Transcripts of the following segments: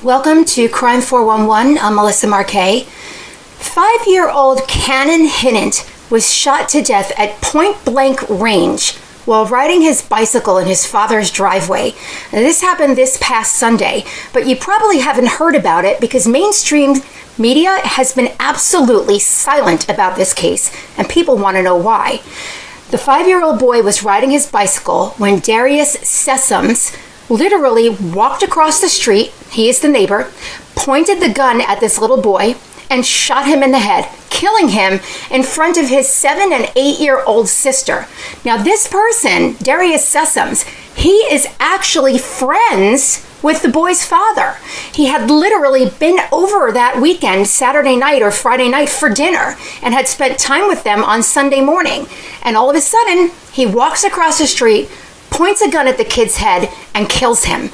Welcome to Crime 411. I'm Melissa Marquet. 5-year-old Cannon Hinnant was shot to death at point-blank range while riding his bicycle in his father's driveway. Now, this happened this past Sunday, but you probably haven't heard about it because mainstream media has been absolutely silent about this case, and people want to know why. The 5-year-old boy was riding his bicycle when Darius Sessoms literally walked across the street, he is the neighbor, pointed the gun at this little boy, and shot him in the head, killing him in front of his 7- and 8-year-old sister. Now this person, Darius Sessoms, he is actually friends with the boy's father. He had literally been over that weekend, Saturday night or Friday night, for dinner and had spent time with them on Sunday morning. And all of a sudden, he walks across the street, points a gun at the kid's head, and kills him.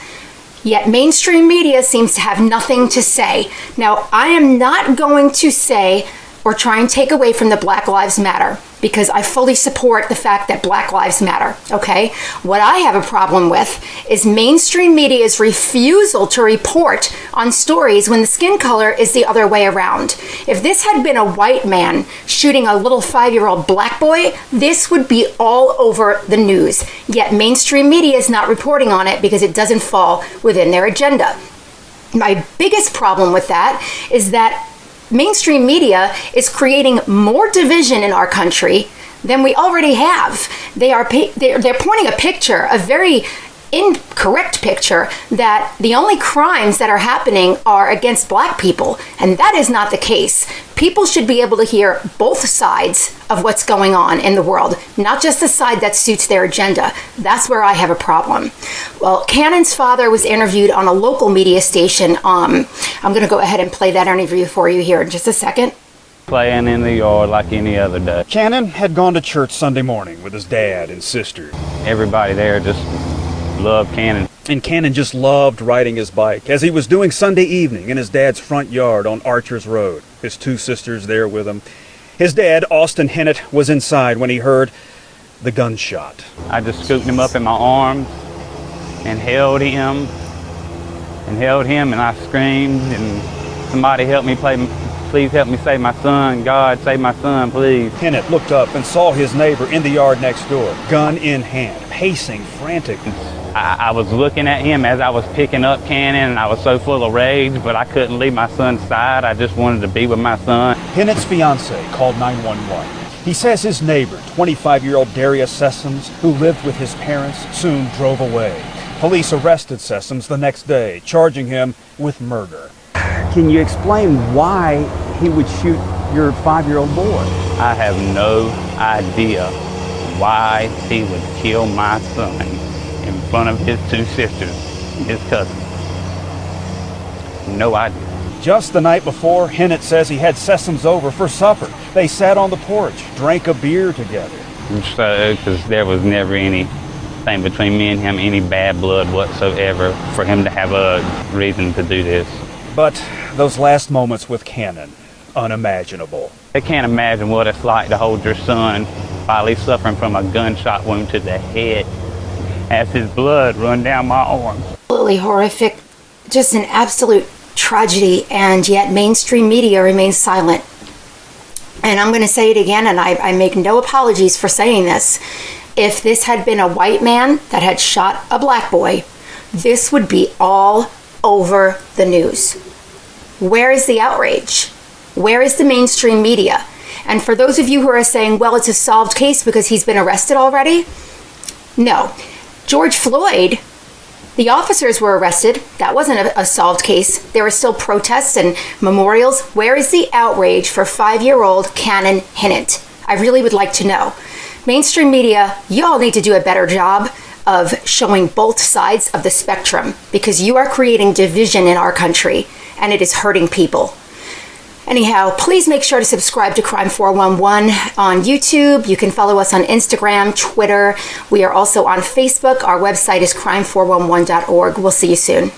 Yet mainstream media seems to have nothing to say. Now, I am not going to say or try and take away from the Black Lives Matter, because I fully support the fact that Black Lives Matter, okay? What I have a problem with is mainstream media's refusal to report on stories when the skin color is the other way around. If this had been a white man shooting a little 5-year-old black boy, this would be all over the news. Yet mainstream media is not reporting on it because it doesn't fall within their agenda. My biggest problem with that is that mainstream media is creating more division in our country than we already have. They're pointing a picture, a very incorrect picture, that the only crimes that are happening are against black people, and that is not the case. People should be able to hear both sides of what's going on in the world, not just the side that suits their agenda. That's where I have a problem. Well, Cannon's father was interviewed on a local media station. I'm going to go ahead and play that interview for you here in just a second. Playing in the yard like any other day. Cannon had gone to church Sunday morning with his dad and sister. Everybody there just loved Cannon. And Cannon just loved riding his bike, as he was doing Sunday evening in his dad's front yard on Archers Road. His 2 sisters there with him. His dad, Austin Hinnant, was inside when he heard the gunshot. I just scooped him up in my arms and held him, and I screamed, and somebody help me please help me save my son. God, save my son, please. Hinnant looked up and saw his neighbor in the yard next door, gun in hand, pacing frantically. I was looking at him as I was picking up Cannon, and I was so full of rage, but I couldn't leave my son's side. I just wanted to be with my son. Hinnant's fiance called 911. He says his neighbor, 25-year-old Darius Sessoms, who lived with his parents, soon drove away. Police arrested Sessoms the next day, charging him with murder. Can you explain why he would shoot your 5-year-old boy? I have no idea why he would kill my son in front of his 2 sisters, his cousins. No idea. Just the night before, Hinnant says he had Sessoms over for supper. They sat on the porch, drank a beer together. So, because there was never anything between me and him, any bad blood whatsoever, for him to have a reason to do this. But those last moments with Cannon, unimaginable. I can't imagine what it's like to hold your son while he's suffering from a gunshot wound to the head as his blood run down my arms. Absolutely horrific, just an absolute tragedy, and yet mainstream media remains silent. And I'm going to say it again, and I make no apologies for saying this. If this had been a white man that had shot a black boy, this would be all over the news. Where is the outrage? Where is the mainstream media? And for those of you who are saying, well, it's a solved case because he's been arrested already, no. George Floyd, the officers were arrested. That wasn't a solved case. There were still protests and memorials. Where is the outrage for 5-year-old Cannon Hinnant? I really would like to know. Mainstream media, y'all need to do a better job of showing both sides of the spectrum, because you are creating division in our country and it is hurting people. Anyhow, please make sure to subscribe to Crime 411 on YouTube. You can follow us on Instagram, Twitter. We are also on Facebook. Our website is crime411.org. We'll see you soon.